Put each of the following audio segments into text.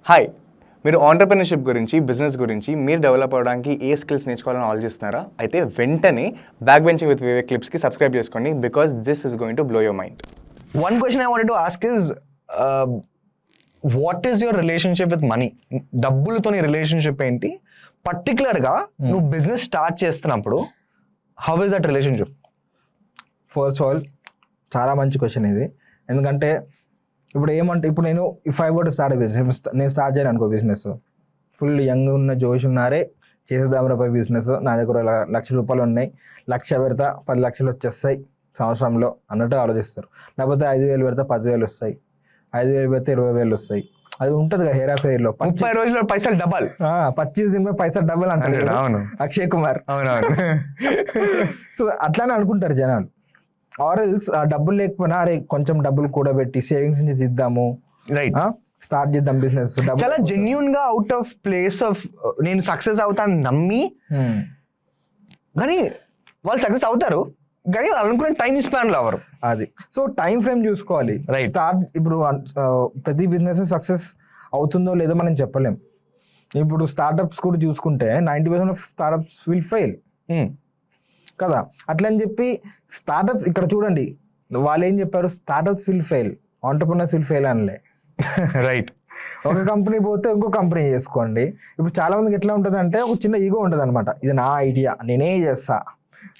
Hi, మీరు entrepreneurship గురించి, business గురించి మీరు డెవలప్ అవ్వడానికి ఏ స్కిల్స్ నేర్చుకోవాలని ఆలోచిస్తున్నారా? అయితే వెంటనే బ్యాక్ బెంచింగ్ విత్ వివేక్ క్లిప్స్కి సబ్స్క్రైబ్ చేసుకోండి because this is going to blow your mind. One question I wanted to ask is, what is your relationship with money? డబ్బులతో నీ రిలేషన్షిప్ ఏంటి? పర్టికులర్గా నువ్వు బిజినెస్ స్టార్ట్ చేస్తున్నప్పుడు how is that relationship? First of all చాలా మంచి question ఇది. ఎందుకంటే ఇప్పుడు నేను if I word start business, నేను స్టార్ట్ చేయను అనుకో బిజినెస్, ఫుల్ యంగ్ ఉన్న జోష్ ఉన్నారే చేసేద్దాం రూపాయి బిజినెస్, నా దగ్గర ₹1,00,000 ఉన్నాయి, 1,00,000 పెడతా 10 లక్షలు వచ్చేస్తాయి సంవత్సరంలో అన్నట్టు ఆలోచిస్తారు. లేకపోతే 5,000 పెడితే 10,000 వస్తాయి, 5,000 పెడితే 20,000 వస్తాయి. అది ఉంటుంది కదా హెయిర్ ఫెయిర్లో 30 రోజుల్లో పైసలు డబల్, 25 दिन में पैसा डबल అంటారు. అవును, అక్షయ్ కుమార్. అవునవును. సో అట్లానే అనుకుంటారు జనాలు. ఆర్ఎల్స్ ఆ డబ్బులు లేకపోయినా అరే కొంచెం డబ్బులు కూడబెట్టి సేవింగ్స్ నుంచి ఇద్దాము, రైట్, స్టార్ట్ చేద్దాం బిజినెస్. చాలా జెన్యూన్ గా అవుట్ ఆఫ్ ప్లేస్ ఆఫ్ నేను సక్సెస్ అవుతాను నమ్మి, కానీ వాళ్ళు సక్సెస్ అవుతారు కానీ అనుకున్న టైం స్పాన్ లో అవరు. అది సో టైం ఫ్రేమ్ చూసుకోవాలి. Right. స్టార్ట్ ఇప్పుడు ప్రతి బిజినెస్ సక్సెస్ అవుతుందో లేదో మనం చెప్పలేం. ఇప్పుడు స్టార్ట్అప్స్ కూడా చూసుకుంటే 90% ఆఫ్ స్టార్ట్అప్స్ విల్ ఫెయిల్ కదా. అట్లని చెప్పి స్టార్ట్అప్స్ ఇక్కడ చూడండి, వాళ్ళు ఏం చెప్పారు, startups will fail, entrepreneurs will fail అనలే. రైట్, ఒక కంపెనీ పోతే ఇంకో కంపెనీ చేసుకోండి. ఇప్పుడు చాలా మందికి ఎట్లా ఉంటుంది అంటే ఒక చిన్న ఈగో ఉంటుంది అనమాట, ఇది నా ఐడియా నేనే చేస్తా,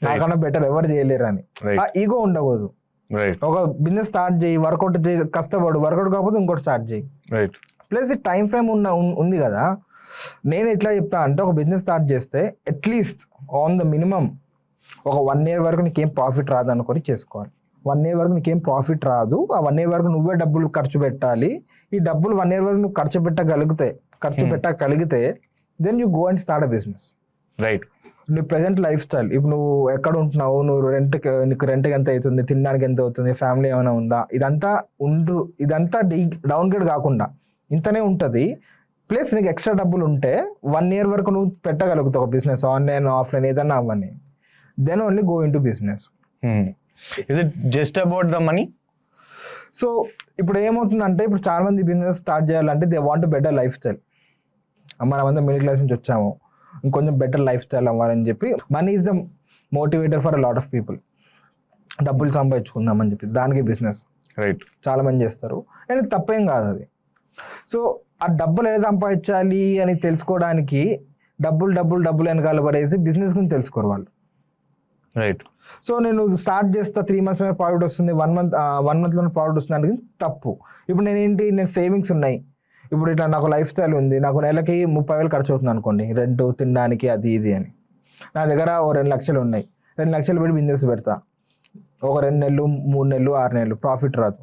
నాకన్నా బెటర్ ఎవరు చేయలేరు అని. Right. ఆ ఈగో ఉండకూడదు. రైట్, ఒక బిజినెస్ స్టార్ట్ చేయి, వర్కౌట్ చేయి, కష్టపడు, వర్కౌట్ కాకపోతే ఇంకోటి స్టార్ట్ చేయి. రైట్, ప్లస్ ఈ టైం ఫ్రేమ్ ఉంది కదా. నేను ఎట్లా చెప్తా అంటే ఒక బిజినెస్ స్టార్ట్ చేస్తే అట్లీస్ట్ ఆన్ ద మినిమం ఒక 1 year వరకు నీకేం ప్రాఫిట్ రాదు అనుకొని చేసుకోవాలి. 1 year వరకు నీకేం ప్రాఫిట్ రాదు, ఆ 1 year వరకు నువ్వే డబ్బులు ఖర్చు పెట్టాలి. ఈ డబ్బులు 1 year వరకు నువ్వు ఖర్చు పెట్టగలిగితే then you go and start a business. Right. నీ ప్రజెంట్ లైఫ్ స్టైల్, ఇప్పుడు నువ్వు ఎక్కడ ఉంటున్నావు, నీకు రెంట్కి ఎంత అవుతుంది, తినడానికి ఎంత అవుతుంది, ఫ్యామిలీ ఏమైనా ఉందా, ఇదంతా డౌన్ గ్రేడ్ కాకుండా ఇంతనే ఉంటుంది. ప్లస్ నీకు ఎక్స్ట్రా డబ్బులు ఉంటే 1 year వరకు నువ్వు పెట్టగలుగుతావు ఒక బిజినెస్, ఆన్లైన్ ఆఫ్లైన్ ఏదన్నా అవన్నీ. Then only go in to business. Is it just about the money? So ఇప్పుడు ఏమవుతుందంటే, ఇప్పుడు చాలా మంది బిజినెస్ స్టార్ట్ చేయాలంటే they want better life style. మనమంతా మిడిల్ క్లాస్ నుంచి వచ్చాము, ఇంకొంచెం బెటర్ లైఫ్ స్టైల్ అవ్వాలని చెప్పి money is the motivator for a lot of people. డబ్బులు సంపాదించుకుందామని చెప్పి దానికి బిజినెస్ రైట్, చాలా మంది చేస్తారు, అండ్ తప్పేం కాదు అది. సో ఆ డబ్బులు ఎలా సంపాదించాలి అని తెలుసుకోవడానికి డబ్బులు వెనకాల పడేసి బిజినెస్ గురించి తెలుసుకోరు వాళ్ళు. రైట్. సో నేను స్టార్ట్ చేస్తా 3 months ప్రాఫిట్ వస్తుంది, 1 monthలో ప్రాఫిట్ వస్తుంది అనేది తప్పు. ఇప్పుడు నేను సేవింగ్స్ ఉన్నాయి, ఇప్పుడు ఇట్లా నాకు లైఫ్ స్టైల్ ఉంది, నాకు నెలకి 30,000 ఖర్చు అవుతుంది అనుకోండి, రెంట్ తినడానికి అది ఇది అని. నా దగ్గర ఓ 2 లక్షలు ఉన్నాయి, 2 లక్షలు పెట్టి బిజినెస్ పెడతా, ఒక 2 నెలలు 3 నెలలు 6 నెలలు ప్రాఫిట్ రాదు.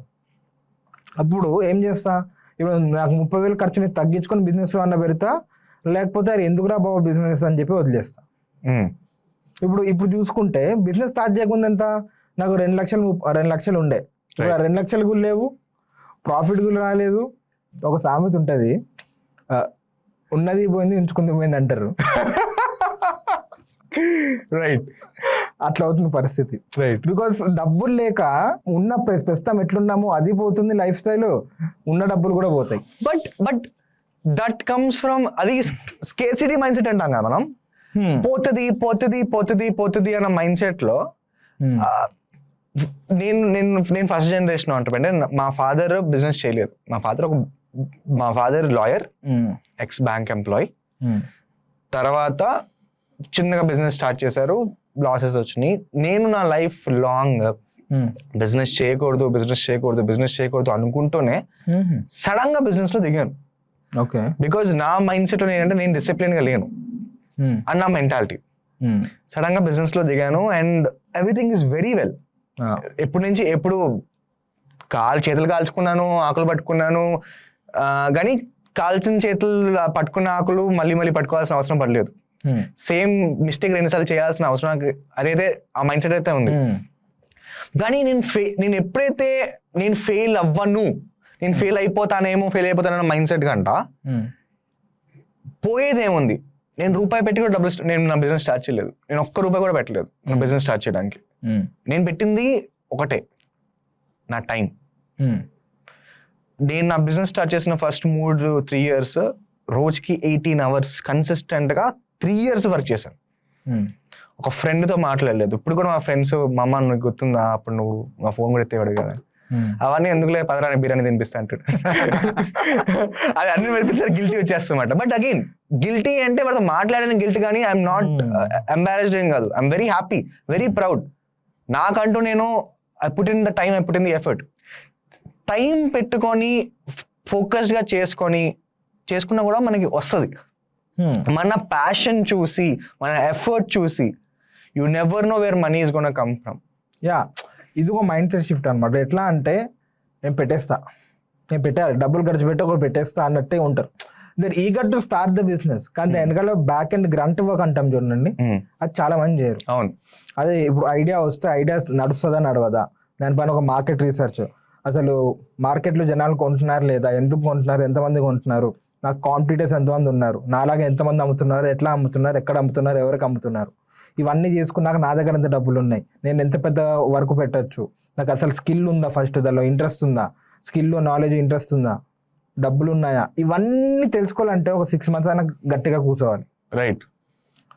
అప్పుడు ఏం చేస్తా, ఇప్పుడు నాకు 30,000 ఖర్చుని తగ్గించుకొని బిజినెస్లో అన్న పెడతా, లేకపోతే అది ఎందుకురా బాబు బిజినెస్ అని చెప్పి వదిలేస్తా. ఇప్పుడు చూసుకుంటే బిజినెస్ స్టార్ట్ చేయకుండా ఎంత, నాకు 2 లక్షలు ఉండే, ఇప్పుడు ఆ 2 లక్షలు కూడా లేవు, ప్రాఫిట్ కూడా రాలేదు. ఒక సామెత ఉంటుంది, ఉన్నది పోయింది ఉంచుకుంది పోయింది అంటారు. రైట్, అట్లా అవుతుంది పరిస్థితి. రైట్, బికాస్ డబ్బులు లేక ఉన్న ప్రస్తుతం ఎట్లున్నామో అది పోతుంది లైఫ్ స్టైల్, ఉన్న డబ్బులు కూడా పోతాయి. బట్ దట్ కమ్స్ ఫ్రమ్ అది స్కేర్సిటీ మైండ్ సెట్ అంటాం కదా మనం. పోతుంది అన్న మైండ్ సెట్ లో నేను ఫస్ట్ జనరేషన్ అంటే మా ఫాదర్ బిజినెస్ చేయలేదు. మా father lawyer, X bank employee. తర్వాత చిన్నగా బిజినెస్ స్టార్ట్ చేశారు, లాసెస్ వచ్చినాయి. నేను నా లైఫ్ లాంగ్ బిజినెస్ చేయకూడదు అనుకుంటూనే సడన్ గా బిజినెస్ లో దిగాను. ఓకే, బికాజ్ నా మైండ్ సెట్ ఏంటంటే నేను డిసిప్లిన్ గా లేను అన్న మెంటాలిటీ. సడన్ గా బిజినెస్ లో దిగాను and everything is very well. ఎప్పుడు చేతులు కాల్చుకున్నాను, ఆకులు పట్టుకున్నాను, కానీ కాల్చిన చేతులు పట్టుకున్న ఆకులు మళ్ళీ పట్టుకోవాల్సిన అవసరం పడలేదు. సేమ్ మిస్టేక్ 2 సార్లు చేయాల్సిన అవసరం అదైతే ఆ మైండ్ సెట్ అయితే ఉంది. కానీ నేను ఎప్పుడైతే నేను ఫెయిల్ అవ్వను, నేను ఫెయిల్ అయిపోతానన్న మైండ్ సెట్ కంట పోయేదేముంది. నేను రూపాయి పెట్టి కూడా నేను నా బిజినెస్ స్టార్ట్ చేయలేదు, నేను ₹1 కూడా పెట్టలేదు నా బిజినెస్ స్టార్ట్ చేయడానికి. నేను పెట్టింది ఒకటే, నా టైం. నేను నా బిజినెస్ స్టార్ట్ చేసిన ఫస్ట్ 3 years రోజుకి 18 hours కన్సిస్టెంట్గా 3 years వర్క్ చేశాను. ఒక ఫ్రెండ్తో మాట్లాడలేదు. ఇప్పుడు కూడా మా ఫ్రెండ్స్, మా అమ్మ నువ్వు గుర్తుందా అప్పుడు నువ్వు మా ఫోన్ కూడా ఎత్తేవాడు కదా, అవన్నీ ఎందుకులే పదరాని బిర్యానీ తినిపిస్తా అంటాడు. అది అన్ని పెడితే గిల్టీ వచ్చేస్తామాట. బట్ అగైన్ గిల్టీ అంటే వాడితో మాట్లాడిన గిల్టీ, కానీ ఐఎమ్ నాట్ ఎంబారెస్డ్ ఏం కాదు. I'm very happy, very proud. నాకంటూ నేను I put in the time, I put in the effort. Time పెట్టుకొని ఫోకస్డ్గా చేసుకున్నా కూడా మనకి వస్తుంది. మన ప్యాషన్ చూసి, మన ఎఫర్ట్ చూసి, you never know where money is gonna come from. Yeah, ఇది ఒక మైండ్ సెట్ షిఫ్ట్ అనమాట. ఎట్లా అంటే నేను పెట్టాలి, డబ్బులు ఖర్చు పెట్టి ఒకటి పెట్టేస్తా అన్నట్టే ఉంటారు. They're eager to start the business, కానీ వెనకాల బ్యాక్ అండ్ గ్రంట్ వర్క్ అంటాం చూడండి, అది చాలా మంది చేయరు. అవును, అదే ఇప్పుడు ఐడియా వస్తే ఐడియా నడుస్తుందా నడవదా, దానిపైన ఒక మార్కెట్ రీసెర్చ్, అసలు మార్కెట్లో జనాలు కొంటున్నారు లేదా, ఎందుకు కొంటున్నారు, ఎంతమంది కొంటున్నారు, నాకు కాంపిటీటర్స్ ఎంతమంది ఉన్నారు, నాలాగా ఎంతమంది అమ్ముతున్నారు, ఎట్లా అమ్ముతున్నారు, ఎక్కడ అమ్ముతున్నారు, ఎవరికి అమ్ముతున్నారు, ఇవన్నీ చేసుకున్నాక నా దగ్గర ఎంత డబ్బులు ఉన్నాయి, నేను ఎంత పెద్ద వర్క్ పెట్టచ్చు, నాకు అసలు స్కిల్ ఉందా, ఫస్ట్ దానిలో ఇంట్రెస్ట్ ఉందా, స్కిల్ నాలెడ్జ్ ఇంట్రెస్ట్ ఉందా, డబ్బులు ఉన్నాయా, ఇవన్నీ తెలుసుకోవాలంటే ఒక 6 months అయినా గట్టిగా కూర్చోవాలి. రైట్.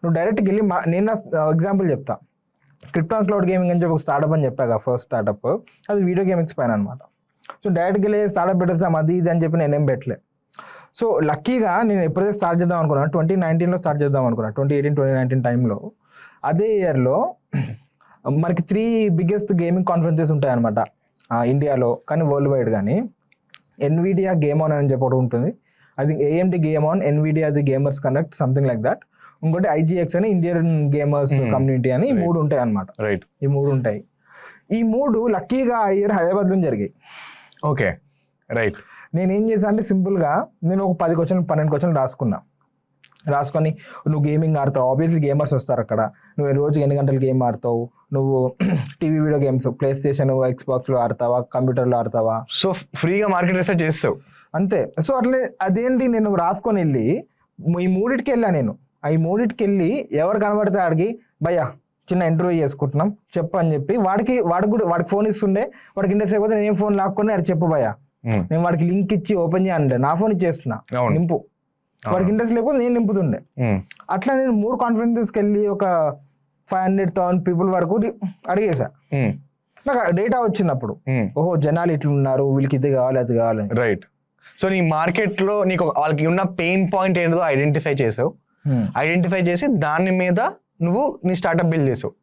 నువ్వు డైరెక్ట్కి వెళ్ళి నేను నా ఎగ్జాంపుల్ చెప్తా. క్రిప్టో క్లౌడ్ గేమింగ్ అని చెప్పి ఒక స్టార్ట్అప్ అని చెప్పాక, ఫస్ట్ స్టార్ట్అప్ అది వీడియో గేమింగ్స్ పైన అనమాట. సో డైరెక్ట్కి వెళ్ళి స్టార్ట్అప్ పెట్టేస్తాం అది ఇది అని చెప్పి నేనేం పెట్టలే. సో లక్కీగా నేను ఎప్పుడైతే స్టార్ట్ చేద్దాం అనుకున్నాను, 2019లో స్టార్ట్ చేద్దాం అనుకున్నాను, 2018-2019 టైంలో. అదే ఇయర్లో మనకి 3 biggest గేమింగ్ కాన్ఫరెన్సెస్ ఉంటాయన్నమాట ఇండియాలో, కానీ వరల్డ్ వైడ్. కానీ ఎన్విడియా గేమ్ ఆన్ అని చెప్పి ఒకటి ఉంటుంది, అది AMD game on, Nvidia the gamers connect, something like that. ఇంకోటి IGX అని, ఇండియన్ గేమర్స్ కమ్యూనిటీ అని, ఈ 3 ఉంటాయి అన్నమాట. రైట్. ఈ 3 ఉంటాయి. ఈ 3 లక్కీగా ఆ ఇయర్ హైదరాబాద్లో జరిగాయి. Okay, right. నేనేం చేశాను అంటే సింపుల్గా నేను ఒక 10 questions 12 questions రాసుకొని నువ్వు గేమింగ్ ఆడతావు, ఆబ్వియస్లీ గేమర్స్ వస్తారు అక్కడ, నువ్వు రోజుకి ఎన్ని గంటలు గేమ్ ఆడతావు, నువ్వు TV video games PlayStation ఎక్స్బాక్స్లో ఆడతావా, కంప్యూటర్లో ఆడతావా, సో ఫ్రీగా మార్కెట్ రీసెర్చ్ చేస్తావు అంతే. సో అట్లే అదేంటి నేను రాసుకొని వెళ్ళి ఈ 3టికి వెళ్ళా నేను. ఈ 3టికి వెళ్ళి ఎవరు కనబడితే అడిగి భయ్యా చిన్న ఇంటర్వ్యూ చేసుకుంటున్నాం చెప్పు అని చెప్పి వాడికి ఫోన్ ఇస్తుండే, వాడికి ఇంట్రెస్ట్ అయిపోతే నేను ఫోన్ లాక్కొని అది చెప్పు భయ్యా, నేను వాడికి లింక్ ఇచ్చి ఓపెన్ చేయాలంటే నా ఫోన్ ఇచ్చేస్తున్నా, నింపు. వాడికి ఇంట్రెస్ట్ లేకపోతే నేను నింపుతుండే. అట్లా నేను 3 కాన్ఫరెన్సెస్కి వెళ్ళి ఒక 500,000 people వరకు అడిగేసా. నాకు డేటా వచ్చింది అప్పుడు, ఓహో జనాలు ఇట్లున్నారు, వీళ్ళకి ఇది కావాలి అది కావాలి. రైట్. సో నీ మార్కెట్ లో నీకు వాళ్ళకి ఉన్న పెయిన్ పాయింట్ ఏంటో ఐడెంటిఫై చేసావు, ఐడెంటిఫై చేసి దాని మీద నువ్వు నీ స్టార్ట్అప్ బిల్డ్ చేసావు.